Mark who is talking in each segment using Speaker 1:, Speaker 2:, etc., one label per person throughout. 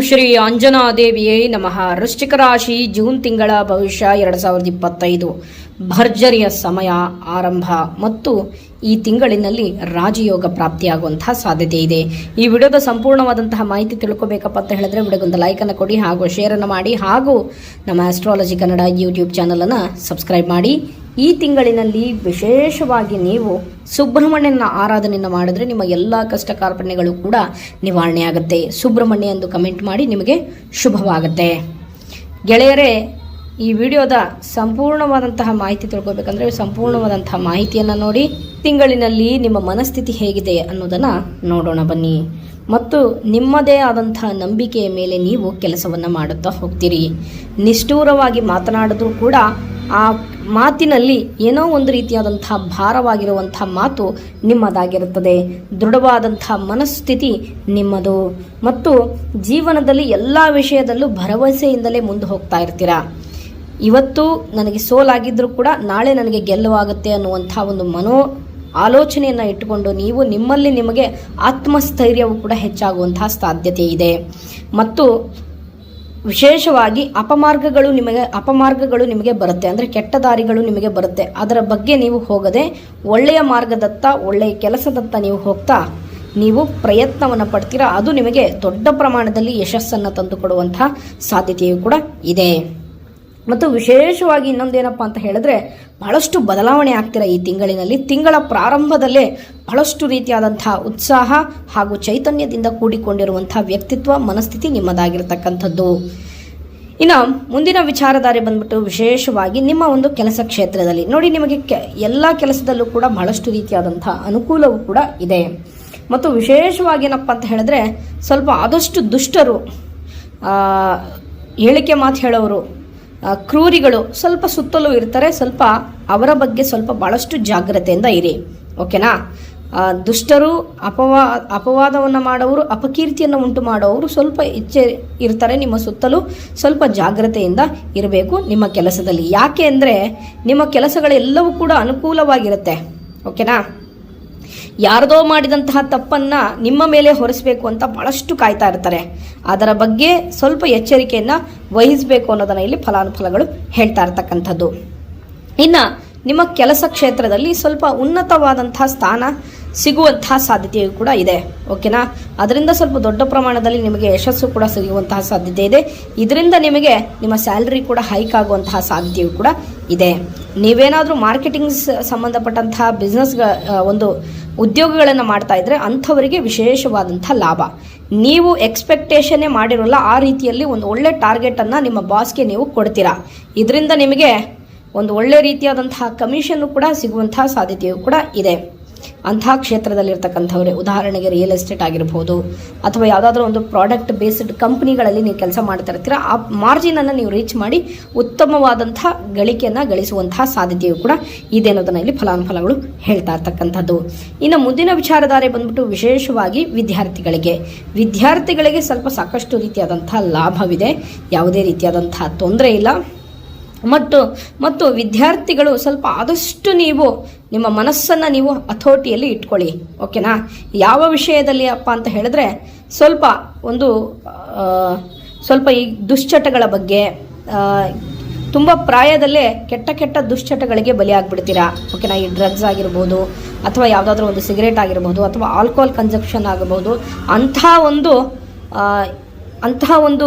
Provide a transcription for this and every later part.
Speaker 1: ಶ್ರೀ ಅಂಜನಾದೇವಿಯೇ ನಮಃ. ವೃಶ್ಚಿಕ ರಾಶಿ ಜೂನ್ ತಿಂಗಳ ಭವಿಷ್ಯ 2025 ಭರ್ಜರಿಯ ಸಮಯ ಆರಂಭ ಮತ್ತು ಈ ತಿಂಗಳಿನಲ್ಲಿ ರಾಜಯೋಗ ಪ್ರಾಪ್ತಿಯಾಗುವಂತಹ ಸಾಧ್ಯತೆ ಇದೆ. ಈ ವಿಡಿಯೋದ ಸಂಪೂರ್ಣವಾದಂತಹ ಮಾಹಿತಿ ತಿಳ್ಕೋಬೇಕಪ್ಪ ಅಂತ ಹೇಳಿದ್ರೆ ವಿಡಿಯೋಗೊಂದು ಲೈಕ್ ಅನ್ನು ಕೊಡಿ, ಹಾಗೂ ಶೇರ್ ಅನ್ನು ಮಾಡಿ, ಹಾಗೂ ನಮ್ಮ ಆಸ್ಟ್ರಾಲಜಿ ಕನ್ನಡ ಯೂಟ್ಯೂಬ್ ಚಾನಲ್ ಅನ್ನು ಸಬ್ಸ್ಕ್ರೈಬ್ ಮಾಡಿ. ಈ ತಿಂಗಳಿನಲ್ಲಿ ವಿಶೇಷವಾಗಿ ನೀವು ಸುಬ್ರಹ್ಮಣ್ಯನ ಆರಾಧನೆಯನ್ನು ಮಾಡಿದ್ರೆ ನಿಮ್ಮ ಎಲ್ಲ ಕಷ್ಟ ಕಾರ್ಪಣ್ಯಗಳು ಕೂಡ ನಿವಾರಣೆ ಆಗುತ್ತೆ. ಸುಬ್ರಹ್ಮಣ್ಯ ಎಂದು ಕಮೆಂಟ್ ಮಾಡಿ, ನಿಮಗೆ ಶುಭವಾಗುತ್ತೆ. ಗೆಳೆಯರೇ, ಈ ವಿಡಿಯೋದ ಸಂಪೂರ್ಣವಾದಂತಹ ಮಾಹಿತಿ ತಿಳ್ಕೊಬೇಕಂದ್ರೆ ಸಂಪೂರ್ಣವಾದಂತಹ ಮಾಹಿತಿಯನ್ನು ನೋಡಿ. ತಿಂಗಳಿನಲ್ಲಿ ನಿಮ್ಮ ಮನಸ್ಥಿತಿ ಹೇಗಿದೆ ಅನ್ನೋದನ್ನು ನೋಡೋಣ ಬನ್ನಿ. ಮತ್ತು ನಿಮ್ಮದೇ ಆದಂತಹ ನಂಬಿಕೆಯ ಮೇಲೆ ನೀವು ಕೆಲಸವನ್ನು ಮಾಡುತ್ತಾ ಹೋಗ್ತೀರಿ. ನಿಷ್ಠೂರವಾಗಿ ಮಾತನಾಡಿದ್ರೂ ಕೂಡ ಆ ಮಾತಿನಲ್ಲಿ ಏನೋ ಒಂದು ರೀತಿಯಾದಂತಹ ಭಾರವಾಗಿರುವಂಥ ಮಾತು ನಿಮ್ಮದಾಗಿರುತ್ತದೆ. ದೃಢವಾದಂಥ ಮನಸ್ಥಿತಿ ನಿಮ್ಮದು. ಮತ್ತು ಜೀವನದಲ್ಲಿ ಎಲ್ಲ ವಿಷಯದಲ್ಲೂ ಭರವಸೆಯಿಂದಲೇ ಮುಂದೆ ಹೋಗ್ತಾ ಇರ್ತೀರಾ. ಇವತ್ತು ನನಗೆ ಸೋಲಾಗಿದ್ದರೂ ಕೂಡ ನಾಳೆ ನನಗೆ ಗೆಲ್ಲುವಾಗುತ್ತೆ ಅನ್ನುವಂಥ ಒಂದು ಆಲೋಚನೆಯನ್ನು ಇಟ್ಟುಕೊಂಡು ನೀವು ನಿಮ್ಮಲ್ಲಿ ನಿಮಗೆ ಆತ್ಮಸ್ಥೈರ್ಯವು ಕೂಡ ಹೆಚ್ಚಾಗುವಂತಹ ಸಾಧ್ಯತೆ ಇದೆ. ಮತ್ತು ವಿಶೇಷವಾಗಿ ಅಪಮಾರ್ಗಗಳು ನಿಮಗೆ ಬರುತ್ತೆ, ಅಂದರೆ ಕೆಟ್ಟ ದಾರಿಗಳು ನಿಮಗೆ ಬರುತ್ತೆ. ಅದರ ಬಗ್ಗೆ ನೀವು ಹೋಗದೆ ಒಳ್ಳೆಯ ಮಾರ್ಗದತ್ತ, ಒಳ್ಳೆಯ ಕೆಲಸದತ್ತ ನೀವು ಹೋಗ್ತಾ ನೀವು ಪ್ರಯತ್ನವನ್ನು ಪಡ್ತೀರಾ. ಅದು ನಿಮಗೆ ದೊಡ್ಡ ಪ್ರಮಾಣದಲ್ಲಿ ಯಶಸ್ಸನ್ನು ತಂದುಕೊಡುವಂತಹ ಸಾಧ್ಯತೆಯೂ ಕೂಡ ಇದೆ. ಮತ್ತು ವಿಶೇಷವಾಗಿ ಇನ್ನೊಂದೇನಪ್ಪ ಅಂತ ಹೇಳಿದ್ರೆ ಬಹಳಷ್ಟು ಬದಲಾವಣೆ ಆಗ್ತೀರಾ ಈ ತಿಂಗಳಿನಲ್ಲಿ. ತಿಂಗಳ ಪ್ರಾರಂಭದಲ್ಲೇ ಬಹಳಷ್ಟು ರೀತಿಯಾದಂತಹ ಉತ್ಸಾಹ ಹಾಗೂ ಚೈತನ್ಯದಿಂದ ಕೂಡಿಕೊಂಡಿರುವಂತಹ ವ್ಯಕ್ತಿತ್ವ, ಮನಸ್ಥಿತಿ ನಿಮ್ಮದಾಗಿರ್ತಕ್ಕಂಥದ್ದು. ಇನ್ನು ಮುಂದಿನ ವಿಚಾರಧಾರೆ ಬಂದ್ಬಿಟ್ಟು ವಿಶೇಷವಾಗಿ ನಿಮ್ಮ ಒಂದು ಕೆಲಸ ಕ್ಷೇತ್ರದಲ್ಲಿ ನೋಡಿ, ನಿಮಗೆ ಎಲ್ಲ ಕೆಲಸದಲ್ಲೂ ಕೂಡ ಬಹಳಷ್ಟು ರೀತಿಯಾದಂತಹ ಅನುಕೂಲವೂ ಕೂಡ ಇದೆ. ಮತ್ತು ವಿಶೇಷವಾಗಿ ಏನಪ್ಪ ಅಂತ ಹೇಳಿದ್ರೆ ಸ್ವಲ್ಪ ಆದಷ್ಟು ದುಷ್ಟರು, ಹೇಳಿಕೆ ಮಾತು ಹೇಳೋರು, ಕ್ರೂರಿಗಳು ಸ್ವಲ್ಪ ಸುತ್ತಲೂ ಇರ್ತಾರೆ. ಸ್ವಲ್ಪ ಅವರ ಬಗ್ಗೆ ಸ್ವಲ್ಪ ಭಾಳಷ್ಟು ಜಾಗ್ರತೆಯಿಂದ ಇರಿ, ಓಕೆನಾ. ದುಷ್ಟರು, ಅಪವಾದವನ್ನು ಮಾಡೋರು, ಅಪಕೀರ್ತಿಯನ್ನು ಉಂಟು ಮಾಡೋರು ಸ್ವಲ್ಪ ಇರ್ತಾರೆ. ನಿಮ್ಮ ಸುತ್ತಲೂ ಸ್ವಲ್ಪ ಜಾಗ್ರತೆಯಿಂದ ಇರಬೇಕು ನಿಮ್ಮ ಕೆಲಸದಲ್ಲಿ. ಯಾಕೆ ಅಂದರೆ ನಿಮ್ಮ ಕೆಲಸಗಳೆಲ್ಲವೂ ಕೂಡ ಅನುಕೂಲವಾಗಿರುತ್ತೆ, ಓಕೆನಾ. ಯಾರದೋ ಮಾಡಿದಂತಹ ತಪ್ಪನ್ನು ನಿಮ್ಮ ಮೇಲೆ ಹೊರಿಸಬೇಕು ಅಂತ ಭಾಳಷ್ಟು ಕಾಯ್ತಾ ಇರ್ತಾರೆ. ಅದರ ಬಗ್ಗೆ ಸ್ವಲ್ಪ ಎಚ್ಚರಿಕೆಯನ್ನು ವಹಿಸಬೇಕು ಅನ್ನೋದನ್ನು ಇಲ್ಲಿ ಫಲಾನುಫಲಗಳು ಹೇಳ್ತಾ ಇರ್ತಕ್ಕಂಥದ್ದು. ಇನ್ನು ನಿಮ್ಮ ಕೆಲಸ ಕ್ಷೇತ್ರದಲ್ಲಿ ಸ್ವಲ್ಪ ಉನ್ನತವಾದಂತಹ ಸ್ಥಾನ ಸಿಗುವಂತಹ ಸಾಧ್ಯತೆಯೂ ಕೂಡ ಇದೆ, ಓಕೆನಾ. ಅದರಿಂದ ಸ್ವಲ್ಪ ದೊಡ್ಡ ಪ್ರಮಾಣದಲ್ಲಿ ನಿಮಗೆ ಯಶಸ್ಸು ಕೂಡ ಸಿಗುವಂತಹ ಸಾಧ್ಯತೆ ಇದೆ. ಇದರಿಂದ ನಿಮಗೆ ನಿಮ್ಮ ಸ್ಯಾಲ್ರಿ ಕೂಡ ಹೈಕ್ ಆಗುವಂತಹ ಸಾಧ್ಯತೆಯೂ ಕೂಡ ಇದೆ. ನೀವೇನಾದರೂ ಮಾರ್ಕೆಟಿಂಗ್ ಸಂಬಂಧಪಟ್ಟಂತಹ ಬಿಸ್ನೆಸ್ ಒಂದು ಉದ್ಯೋಗಗಳನ್ನು ಮಾಡ್ತಾ ಇದ್ರೆ ಅಂಥವರಿಗೆ ವಿಶೇಷವಾದಂಥ ಲಾಭ. ನೀವು ಎಕ್ಸ್ಪೆಕ್ಟೇಷನ್ನೇ ಮಾಡಿರೋಲ್ಲ ಆ ರೀತಿಯಲ್ಲಿ ಒಂದು ಒಳ್ಳೆ ಟಾರ್ಗೆಟನ್ನು ನಿಮ್ಮ ಬಾಸ್ಗೆ ನೀವು ಕೊಡ್ತೀರಾ. ಇದರಿಂದ ನಿಮಗೆ ಒಂದು ಒಳ್ಳೆ ರೀತಿಯಾದಂತಹ ಕಮಿಷನ್ನು ಕೂಡ ಸಿಗುವಂತಹ ಸಾಧ್ಯತೆಯೂ ಕೂಡ ಇದೆ. ಅಂತಹ ಕ್ಷೇತ್ರದಲ್ಲಿರ್ತಕ್ಕಂಥವ್ರೆ, ಉದಾಹರಣೆಗೆ ರಿಯಲ್ ಎಸ್ಟೇಟ್ ಆಗಿರ್ಬೋದು, ಅಥವಾ ಯಾವುದಾದ್ರೂ ಒಂದು ಪ್ರಾಡಕ್ಟ್ ಬೇಸ್ಡ್ ಕಂಪ್ನಿಗಳಲ್ಲಿ ನೀವು ಕೆಲಸ ಮಾಡ್ತಾ ಇರ್ತೀರ. ಆ ಮಾರ್ಜಿನನ್ನು ನೀವು ರೀಚ್ ಮಾಡಿ ಉತ್ತಮವಾದಂಥ ಗಳಿಕೆಯನ್ನು ಗಳಿಸುವಂತಹ ಸಾಧ್ಯತೆಯೂ ಕೂಡ ಇದೆ ಅನ್ನೋದನ್ನು ಇಲ್ಲಿ ಫಲಾನುಫಲಗಳು ಹೇಳ್ತಾ ಇರ್ತಕ್ಕಂಥದ್ದು. ಇನ್ನು ಮುಂದಿನ ವಿಚಾರಧಾರೆ ಬಂದ್ಬಿಟ್ಟು ವಿಶೇಷವಾಗಿ ವಿದ್ಯಾರ್ಥಿಗಳಿಗೆ ಸ್ವಲ್ಪ ಸಾಕಷ್ಟು ರೀತಿಯಾದಂತಹ ಲಾಭವಿದೆ, ಯಾವುದೇ ರೀತಿಯಾದಂತಹ ತೊಂದರೆ ಇಲ್ಲ. ಮತ್ತು ವಿದ್ಯಾರ್ಥಿಗಳು ಸ್ವಲ್ಪ ಆದಷ್ಟು ನೀವು ನಿಮ್ಮ ಮನಸ್ಸನ್ನು ನೀವು ಹತೋಟಿಯಲ್ಲಿ ಇಟ್ಕೊಳ್ಳಿ, ಓಕೆನಾ. ಯಾವ ವಿಷಯದಲ್ಲಿ ಅಪ್ಪ ಅಂತ ಹೇಳಿದ್ರೆ ಸ್ವಲ್ಪ ಈ ದುಶ್ಚಟಗಳ ಬಗ್ಗೆ, ತುಂಬ ಪ್ರಾಯದಲ್ಲೇ ಕೆಟ್ಟ ದುಶ್ಚಟಗಳಿಗೆ ಬಲಿಯಾಗ್ಬಿಡ್ತೀರಾ, ಓಕೆನಾ. ಈ ಡ್ರಗ್ಸ್ ಆಗಿರ್ಬೋದು, ಅಥವಾ ಯಾವುದಾದ್ರೂ ಒಂದು ಸಿಗರೇಟ್ ಆಗಿರ್ಬೋದು, ಅಥವಾ ಆಲ್ಕೋಹಾಲ್ ಕನ್ಸಂಪ್ಷನ್ ಆಗಬಹುದು. ಅಂತಹ ಒಂದು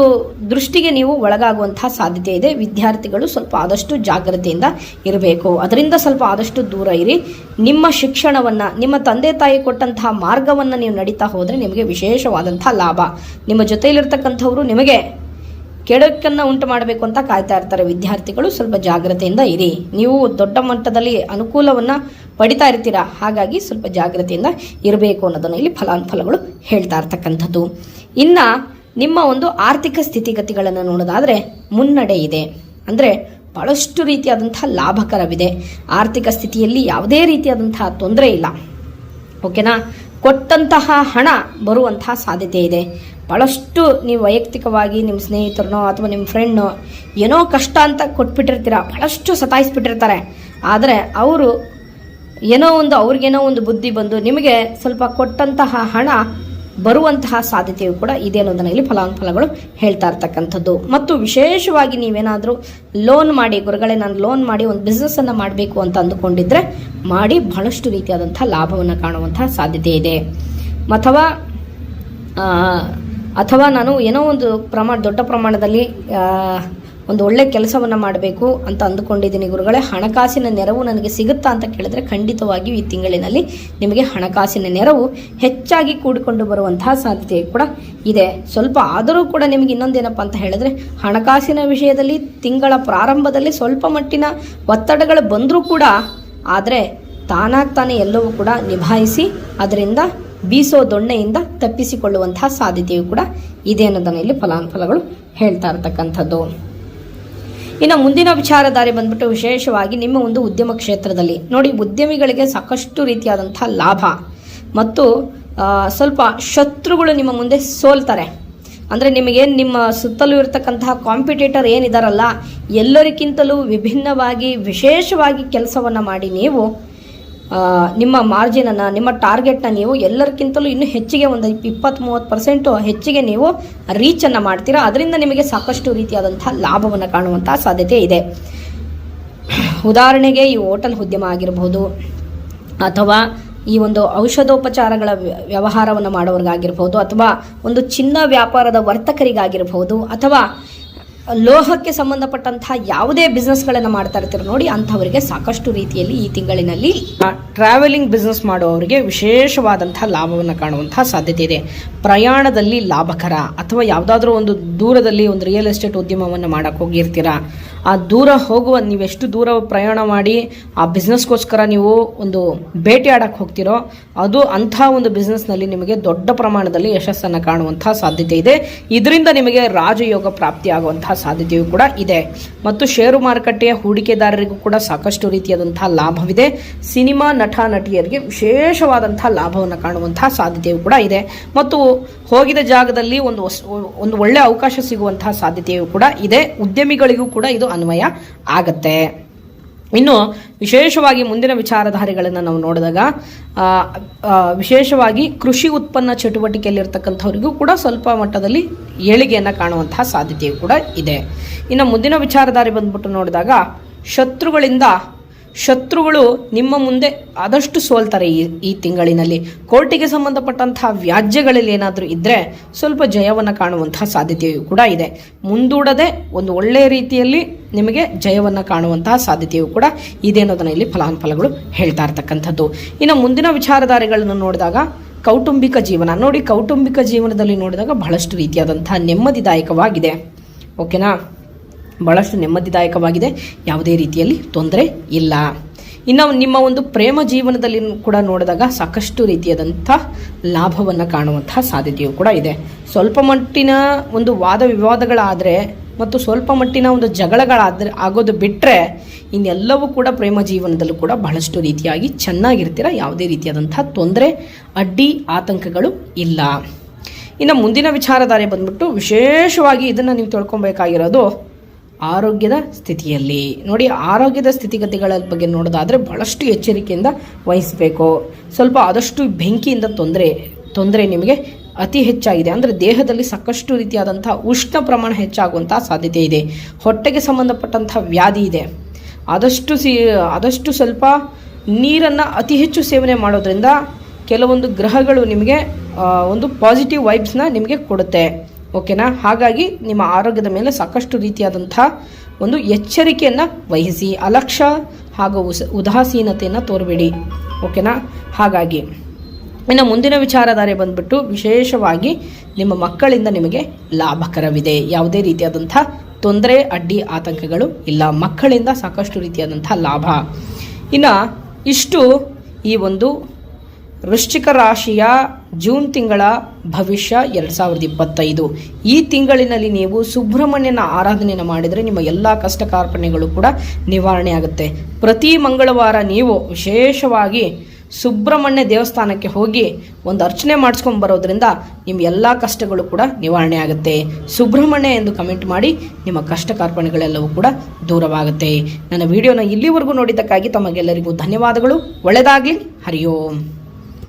Speaker 1: ದೃಷ್ಟಿಗೆ ನೀವು ಒಳಗಾಗುವಂತಹ ಸಾಧ್ಯತೆ ಇದೆ. ವಿದ್ಯಾರ್ಥಿಗಳು ಸ್ವಲ್ಪ ಆದಷ್ಟು ಜಾಗ್ರತೆಯಿಂದ ಇರಬೇಕು. ಅದರಿಂದ ಸ್ವಲ್ಪ ಆದಷ್ಟು ದೂರ ಇರಿ. ನಿಮ್ಮ ಶಿಕ್ಷಣವನ್ನು, ನಿಮ್ಮ ತಂದೆ ತಾಯಿ ಕೊಟ್ಟಂತಹ ಮಾರ್ಗವನ್ನು ನೀವು ನಡೀತಾ ಹೋದರೆ ನಿಮಗೆ ವಿಶೇಷವಾದಂತಹ ಲಾಭ. ನಿಮ್ಮ ಜೊತೆಯಲ್ಲಿರ್ತಕ್ಕಂಥವ್ರು ನಿಮಗೆ ಕೆಡುಕನ್ನು ಉಂಟು ಮಾಡಬೇಕು ಅಂತ ಕಾಯ್ತಾ ಇರ್ತಾರೆ. ವಿದ್ಯಾರ್ಥಿಗಳು ಸ್ವಲ್ಪ ಜಾಗ್ರತೆಯಿಂದ ಇರಿ. ನೀವು ದೊಡ್ಡ ಮಟ್ಟದಲ್ಲಿ ಅನುಕೂಲವನ್ನು ಪಡಿತಾ ಇರ್ತೀರಾ, ಹಾಗಾಗಿ ಸ್ವಲ್ಪ ಜಾಗ್ರತೆಯಿಂದ ಇರಬೇಕು ಅನ್ನೋದನ್ನು ಇಲ್ಲಿ ಫಲಾನುಫಲಗಳು ಹೇಳ್ತಾ ಇರ್ತಕ್ಕಂಥದ್ದು. ಇನ್ನು ನಿಮ್ಮ ಒಂದು ಆರ್ಥಿಕ ಸ್ಥಿತಿಗತಿಗಳನ್ನು ನೋಡೋದಾದರೆ ಮುನ್ನಡೆ ಇದೆ, ಅಂದರೆ ಬಹಳಷ್ಟು ರೀತಿಯಾದಂತಹ ಲಾಭಕರವಿದೆ. ಆರ್ಥಿಕ ಸ್ಥಿತಿಯಲ್ಲಿ ಯಾವುದೇ ರೀತಿಯಾದಂತಹ ತೊಂದರೆ ಇಲ್ಲ, ಓಕೆನಾ. ಕೊಟ್ಟಂತಹ ಹಣ ಬರುವಂತಹ ಸಾಧ್ಯತೆ ಇದೆ. ಭಾಳಷ್ಟು ನೀವು ವೈಯಕ್ತಿಕವಾಗಿ ನಿಮ್ಮ ಸ್ನೇಹಿತರನೋ ಅಥವಾ ನಿಮ್ಮ ಫ್ರೆಂಡ್ನೋ ಏನೋ ಕಷ್ಟ ಅಂತ ಕೊಟ್ಬಿಟ್ಟಿರ್ತೀರ, ಭಾಳಷ್ಟು ಸತಾಯಿಸ್ಬಿಟ್ಟಿರ್ತಾರೆ. ಆದರೆ ಅವ್ರಿಗೇನೋ ಒಂದು ಬುದ್ಧಿ ಬಂದು ನಿಮಗೆ ಸ್ವಲ್ಪ ಕೊಟ್ಟಂತಹ ಹಣ ಬರುವಂತಹ ಸಾಧ್ಯತೆಯು ಕೂಡ ಇದೆ ಅನ್ನೋದನ್ನ ಇಲ್ಲಿ ಫಲಾನುಫಲಗಳು ಹೇಳ್ತಾ ಇರ್ತಕ್ಕಂಥದ್ದು. ಮತ್ತು ವಿಶೇಷವಾಗಿ ನೀವೇನಾದರೂ ಲೋನ್ ಮಾಡಿ, ಗುರುಗಳೇ ನಾನು ಲೋನ್ ಮಾಡಿ ಒಂದು ಬಿಸ್ನೆಸ್ಸನ್ನು ಮಾಡಬೇಕು ಅಂತ ಅಂದುಕೊಂಡಿದ್ರೆ ಮಾಡಿ ಬಹಳಷ್ಟು ರೀತಿಯಾದಂಥ ಲಾಭವನ್ನು ಕಾಣುವಂತಹ ಸಾಧ್ಯತೆ ಇದೆ. ಅಥವಾ ನಾನು ಏನೋ ಒಂದು ದೊಡ್ಡ ಪ್ರಮಾಣದಲ್ಲಿ ಒಂದು ಒಳ್ಳೆ ಕೆಲಸವನ್ನು ಮಾಡಬೇಕು ಅಂತ ಅಂದುಕೊಂಡಿದ್ದೀನಿ ಗುರುಗಳೇ, ಹಣಕಾಸಿನ ನೆರವು ನನಗೆ ಸಿಗುತ್ತಾ ಅಂತ ಕೇಳಿದ್ರೆ ಖಂಡಿತವಾಗಿಯೂ ಈ ತಿಂಗಳಿನಲ್ಲಿ ನಿಮಗೆ ಹಣಕಾಸಿನ ನೆರವು ಹೆಚ್ಚಾಗಿ ಕೂಡಿಕೊಂಡು ಬರುವಂತಹ ಸಾಧ್ಯತೆ ಕೂಡ ಇದೆ. ಸ್ವಲ್ಪ ಆದರೂ ಕೂಡ ನಿಮಗೆ ಇನ್ನೊಂದೇನಪ್ಪ ಅಂತ ಹೇಳಿದ್ರೆ, ಹಣಕಾಸಿನ ವಿಷಯದಲ್ಲಿ ತಿಂಗಳ ಪ್ರಾರಂಭದಲ್ಲಿ ಸ್ವಲ್ಪ ಮಟ್ಟಿನ ಒತ್ತಡಗಳು ಬಂದರೂ ಕೂಡ ಆದರೆ ತಾನಾಗ್ತಾನೆ ಎಲ್ಲವೂ ಕೂಡ ನಿಭಾಯಿಸಿ ಅದರಿಂದ ಬೀಸೋ ದೊಣ್ಣೆಯಿಂದ ತಪ್ಪಿಸಿಕೊಳ್ಳುವಂತಹ ಸಾಧ್ಯತೆಯು ಕೂಡ ಇದೆ ಅನ್ನೋದನ್ನು ಇಲ್ಲಿ ಫಲಾನುಫಲಗಳು ಹೇಳ್ತಾ ಇರ್ತಕ್ಕಂಥದ್ದು. ಇನ್ನು ಮುಂದಿನ ವಿಚಾರಧಾರೆ ಬಂದ್ಬಿಟ್ಟು ವಿಶೇಷವಾಗಿ ನಿಮ್ಮ ಒಂದು ಉದ್ಯಮ ಕ್ಷೇತ್ರದಲ್ಲಿ ನೋಡಿ, ಉದ್ಯಮಿಗಳಿಗೆ ಸಾಕಷ್ಟು ರೀತಿಯಾದಂಥ ಲಾಭ ಮತ್ತು ಸ್ವಲ್ಪ ಶತ್ರುಗಳು ನಿಮ್ಮ ಮುಂದೆ ಸೋಲ್ತಾರೆ. ಅಂದರೆ ನಿಮಗೆ ನಿಮ್ಮ ಸುತ್ತಲೂ ಇರತಕ್ಕಂತಹ ಕಾಂಪಿಟೇಟರ್ ಏನಿದಾರಲ್ಲ, ಎಲ್ಲರಿಗಿಂತಲೂ ವಿಭಿನ್ನವಾಗಿ ವಿಶೇಷವಾಗಿ ಕೆಲಸವನ್ನು ಮಾಡಿ ನೀವು ನಿಮ್ಮ ಮಾರ್ಜಿನನ್ನು, ನಿಮ್ಮ ಟಾರ್ಗೆಟ್ನ ನೀವು ಎಲ್ಲರಿಗಿಂತಲೂ ಇನ್ನೂ ಹೆಚ್ಚಿಗೆ ಒಂದು 20-30% ಹೆಚ್ಚಿಗೆ ನೀವು ರೀಚನ್ನು ಮಾಡ್ತೀರಾ. ಅದರಿಂದ ನಿಮಗೆ ಸಾಕಷ್ಟು ರೀತಿಯಾದಂಥ ಲಾಭವನ್ನು ಕಾಣುವಂಥ ಸಾಧ್ಯತೆ ಇದೆ. ಉದಾಹರಣೆಗೆ ಈ ಹೋಟೆಲ್ ಉದ್ಯಮ ಆಗಿರಬಹುದು, ಅಥವಾ ಈ ಒಂದು ಔಷಧೋಪಚಾರಗಳ ವ್ಯವಹಾರವನ್ನು ಮಾಡೋರಿಗಾಗಿರ್ಬೋದು, ಅಥವಾ ಒಂದು ಚಿನ್ನ ವ್ಯಾಪಾರದ ವರ್ತಕರಿಗಾಗಿರ್ಬೋದು, ಅಥವಾ ಲೋಹಕ್ಕೆ ಸಂಬಂಧಪಟ್ಟಂತಹ ಯಾವುದೇ ಬಿಸ್ನೆಸ್ಗಳನ್ನು ಮಾಡ್ತಾ ಇರ್ತೀರ ನೋಡಿ, ಅಂಥವರಿಗೆ ಸಾಕಷ್ಟು ರೀತಿಯಲ್ಲಿ ಈ ತಿಂಗಳಿನಲ್ಲಿ ಟ್ರಾವೆಲಿಂಗ್ ಬಿಸ್ನೆಸ್ ಮಾಡುವವರಿಗೆ ವಿಶೇಷವಾದಂತಹ ಲಾಭವನ್ನು ಕಾಣುವಂತಹ ಸಾಧ್ಯತೆ ಇದೆ. ಪ್ರಯಾಣದಲ್ಲಿ ಲಾಭಕರ, ಅಥವಾ ಯಾವುದಾದ್ರೂ ಒಂದು ದೂರದಲ್ಲಿ ಒಂದು ರಿಯಲ್ ಎಸ್ಟೇಟ್ ಉದ್ಯಮವನ್ನು ಮಾಡಕ್ಕೆ ಹೋಗಿರ್ತೀರಾ, ಆ ದೂರ ನೀವೆಷ್ಟು ದೂರ ಪ್ರಯಾಣ ಮಾಡಿ ಆ ಬಿಸ್ನೆಸ್ಗೋಸ್ಕರ ನೀವು ಒಂದು ಭೇಟಿ ಆಡಕ್ಕೆ ಹೋಗ್ತಿರೋ, ಅದು ಅಂಥ ಒಂದು ಬಿಸ್ನೆಸ್ನಲ್ಲಿ ನಿಮಗೆ ದೊಡ್ಡ ಪ್ರಮಾಣದಲ್ಲಿ ಯಶಸ್ಸನ್ನು ಕಾಣುವಂತಹ ಸಾಧ್ಯತೆ ಇದೆ. ಇದರಿಂದ ನಿಮಗೆ ರಾಜಯೋಗ ಪ್ರಾಪ್ತಿಯಾಗುವಂತಹ ಸಾಧ್ಯತೆಯೂ ಕೂಡ ಇದೆ. ಮತ್ತು ಷೇರು ಮಾರುಕಟ್ಟೆಯ ಹೂಡಿಕೆದಾರರಿಗೂ ಕೂಡ ಸಾಕಷ್ಟು ರೀತಿಯಾದಂತಹ ಲಾಭವಿದೆ. ಸಿನಿಮಾ ನಟ ನಟಿಯರಿಗೆ ವಿಶೇಷವಾದಂತಹ ಲಾಭವನ್ನು ಕಾಣುವಂತಹ ಸಾಧ್ಯತೆಯೂ ಕೂಡ ಇದೆ. ಮತ್ತು ಹೋಗಿದ ಜಾಗದಲ್ಲಿ ಒಂದು ಒಳ್ಳೆ ಅವಕಾಶ ಸಿಗುವಂತಹ ಸಾಧ್ಯತೆಯೂ ಕೂಡ ಇದೆ. ಉದ್ಯಮಿಗಳಿಗೂ ಕೂಡ ಇದು ಅನ್ವಯ ಆಗತ್ತೆ. ಇನ್ನು ವಿಶೇಷವಾಗಿ ಮುಂದಿನ ವಿಚಾರಧಾರೆಗಳನ್ನು ನಾವು ನೋಡಿದಾಗ ವಿಶೇಷವಾಗಿ ಕೃಷಿ ಉತ್ಪನ್ನ ಚಟುವಟಿಕೆಯಲ್ಲಿರ್ತಕ್ಕಂಥವರಿಗೂ ಕೂಡ ಸ್ವಲ್ಪ ಮಟ್ಟದಲ್ಲಿ ಏಳಿಗೆಯನ್ನು ಕಾಣುವಂತಹ ಸಾಧ್ಯತೆಯೂ ಕೂಡ ಇದೆ. ಇನ್ನು ಮುಂದಿನ ವಿಚಾರಧಾರೆ ಬಂದ್ಬಿಟ್ಟು ನೋಡಿದಾಗ ಶತ್ರುಗಳು ನಿಮ್ಮ ಮುಂದೆ ಆದಷ್ಟು ಸೋಲ್ತಾರೆ ಈ ತಿಂಗಳಿನಲ್ಲಿ. ಕೋರ್ಟಿಗೆ ಸಂಬಂಧಪಟ್ಟಂತಹ ವ್ಯಾಜ್ಯಗಳಲ್ಲಿ ಏನಾದರೂ ಇದ್ದರೆ ಸ್ವಲ್ಪ ಜಯವನ್ನು ಕಾಣುವಂತಹ ಸಾಧ್ಯತೆಯೂ ಕೂಡ ಇದೆ. ಮುಂದೂಡದೆ ಒಂದು ಒಳ್ಳೆಯ ರೀತಿಯಲ್ಲಿ ನಿಮಗೆ ಜಯವನ್ನು ಕಾಣುವಂತಹ ಸಾಧ್ಯತೆಯೂ ಕೂಡ ಇದೆ ಅನ್ನೋದನ್ನು ಇಲ್ಲಿ ಫಲಾನುಫಲಗಳು ಹೇಳ್ತಾ ಇರ್ತಕ್ಕಂಥದ್ದು. ಇನ್ನು ಮುಂದಿನ ವಿಚಾರಧಾರೆಗಳನ್ನು ನೋಡಿದಾಗ ಕೌಟುಂಬಿಕ ಜೀವನ ನೋಡಿ, ಕೌಟುಂಬಿಕ ಜೀವನದಲ್ಲಿ ನೋಡಿದಾಗ ಬಹಳಷ್ಟು ರೀತಿಯಾದಂತಹ ನೆಮ್ಮದಿದಾಯಕವಾಗಿದೆ. ಓಕೆನಾ, ಬಹಳಷ್ಟು ನೆಮ್ಮದಿದಾಯಕವಾಗಿದೆ, ಯಾವುದೇ ರೀತಿಯಲ್ಲಿ ತೊಂದರೆ ಇಲ್ಲ. ಇನ್ನು ನಿಮ್ಮ ಒಂದು ಪ್ರೇಮ ಜೀವನದಲ್ಲಿ ಕೂಡ ನೋಡಿದಾಗ ಸಾಕಷ್ಟು ರೀತಿಯಾದಂಥ ಲಾಭವನ್ನು ಕಾಣುವಂತಹ ಸಾಧ್ಯತೆಯೂ ಕೂಡ ಇದೆ. ಸ್ವಲ್ಪ ಮಟ್ಟಿನ ಒಂದು ವಾದ ವಿವಾದಗಳಾದರೆ ಮತ್ತು ಸ್ವಲ್ಪ ಮಟ್ಟಿನ ಒಂದು ಆಗೋದು ಬಿಟ್ಟರೆ ಇನ್ನೆಲ್ಲವೂ ಕೂಡ ಪ್ರೇಮ ಜೀವನದಲ್ಲೂ ಕೂಡ ಬಹಳಷ್ಟು ರೀತಿಯಾಗಿ ಚೆನ್ನಾಗಿರ್ತೀರ. ಯಾವುದೇ ರೀತಿಯಾದಂಥ ತೊಂದರೆ, ಅಡ್ಡಿ, ಆತಂಕಗಳು ಇಲ್ಲ. ಇನ್ನು ಮುಂದಿನ ವಿಚಾರಧಾರೆ ಬಂದ್ಬಿಟ್ಟು ವಿಶೇಷವಾಗಿ ಇದನ್ನು ನೀವು ತಿಳ್ಕೊಬೇಕಾಗಿರೋದು ಆರೋಗ್ಯದ ಸ್ಥಿತಿಯಲ್ಲಿ ನೋಡಿ. ಆರೋಗ್ಯದ ಸ್ಥಿತಿಗತಿಗಳ ಬಗ್ಗೆ ನೋಡೋದಾದರೆ ಬಹಳಷ್ಟು ಎಚ್ಚರಿಕೆಯಿಂದ ವಹಿಸಬೇಕು. ಸ್ವಲ್ಪ ಆದಷ್ಟು ಬೆಂಕಿಯಿಂದ ತೊಂದರೆ ನಿಮಗೆ ಅತಿ ಹೆಚ್ಚಾಗಿದೆ. ಅಂದರೆ ದೇಹದಲ್ಲಿ ಸಾಕಷ್ಟು ರೀತಿಯಾದಂಥ ಉಷ್ಣ ಪ್ರಮಾಣ ಹೆಚ್ಚಾಗುವಂಥ ಸಾಧ್ಯತೆ ಇದೆ. ಹೊಟ್ಟೆಗೆ ಸಂಬಂಧಪಟ್ಟಂಥ ವ್ಯಾಧಿ ಇದೆ. ಆದಷ್ಟು ಸ್ವಲ್ಪ ನೀರನ್ನು ಅತಿ ಹೆಚ್ಚು ಸೇವನೆ ಮಾಡೋದ್ರಿಂದ ಕೆಲವೊಂದು ಗ್ರಹಗಳು ನಿಮಗೆ ಒಂದು ಪಾಸಿಟಿವ್ ವೈಬ್ಸ್ನ ನಿಮಗೆ ಕೊಡುತ್ತೆ. ಓಕೆನಾ, ಹಾಗಾಗಿ ನಿಮ್ಮ ಆರೋಗ್ಯದ ಮೇಲೆ ಸಾಕಷ್ಟು ರೀತಿಯಾದಂಥ ಒಂದು ಎಚ್ಚರಿಕೆಯನ್ನು ವಹಿಸಿ, ಅಲಕ್ಷ್ಯ ಹಾಗೂ ಉದಾಸೀನತೆಯನ್ನು ತೋರಬೇಡಿ. ಓಕೆನಾ, ಹಾಗಾಗಿ ಇನ್ನು ಮುಂದಿನ ವಿಚಾರಧಾರೆ ಬಂದ್ಬಿಟ್ಟು ವಿಶೇಷವಾಗಿ ನಿಮ್ಮ ಮಕ್ಕಳಿಂದ ನಿಮಗೆ ಲಾಭಕರವಿದೆ. ಯಾವುದೇ ರೀತಿಯಾದಂಥ ತೊಂದರೆ, ಅಡ್ಡಿ, ಆತಂಕಗಳು ಇಲ್ಲ. ಮಕ್ಕಳಿಂದ ಸಾಕಷ್ಟು ರೀತಿಯಾದಂಥ ಲಾಭ. ಇನ್ನು ಇಷ್ಟು ಈ ಒಂದು ವೃಶ್ಚಿಕ ರಾಶಿಯ ಜೂನ್ ತಿಂಗಳ ಭವಿಷ್ಯ 2025. ಈ ತಿಂಗಳಿನಲ್ಲಿ ನೀವು ಸುಬ್ರಹ್ಮಣ್ಯನ ಆರಾಧನೆಯನ್ನು ಮಾಡಿದರೆ ನಿಮ್ಮ ಎಲ್ಲ ಕಷ್ಟ ಕಾರ್ಪಣ್ಯಗಳು ಕೂಡ ನಿವಾರಣೆ ಆಗುತ್ತೆ. ಪ್ರತಿ ಮಂಗಳವಾರ ನೀವು ವಿಶೇಷವಾಗಿ ಸುಬ್ರಹ್ಮಣ್ಯ ದೇವಸ್ಥಾನಕ್ಕೆ ಹೋಗಿ ಒಂದು ಅರ್ಚನೆ ಮಾಡಿಸ್ಕೊಂಡು ಬರೋದ್ರಿಂದ ನಿಮ್ಮ ಎಲ್ಲ ಕಷ್ಟಗಳು ಕೂಡ ನಿವಾರಣೆ ಆಗುತ್ತೆ. ಸುಬ್ರಹ್ಮಣ್ಯ ಎಂದು ಕಮೆಂಟ್ ಮಾಡಿ, ನಿಮ್ಮ ಕಷ್ಟ ಕಾರ್ಪಣ್ಯಗಳೆಲ್ಲವೂ ಕೂಡ ದೂರವಾಗುತ್ತೆ. ನನ್ನ ವಿಡಿಯೋನ ಇಲ್ಲಿವರೆಗೂ ನೋಡಿದ್ದಕ್ಕಾಗಿ ತಮಗೆಲ್ಲರಿಗೂ ಧನ್ಯವಾದಗಳು. ಒಳ್ಳೆಯದಾಗಲಿ. ಹರಿ ಓಂ.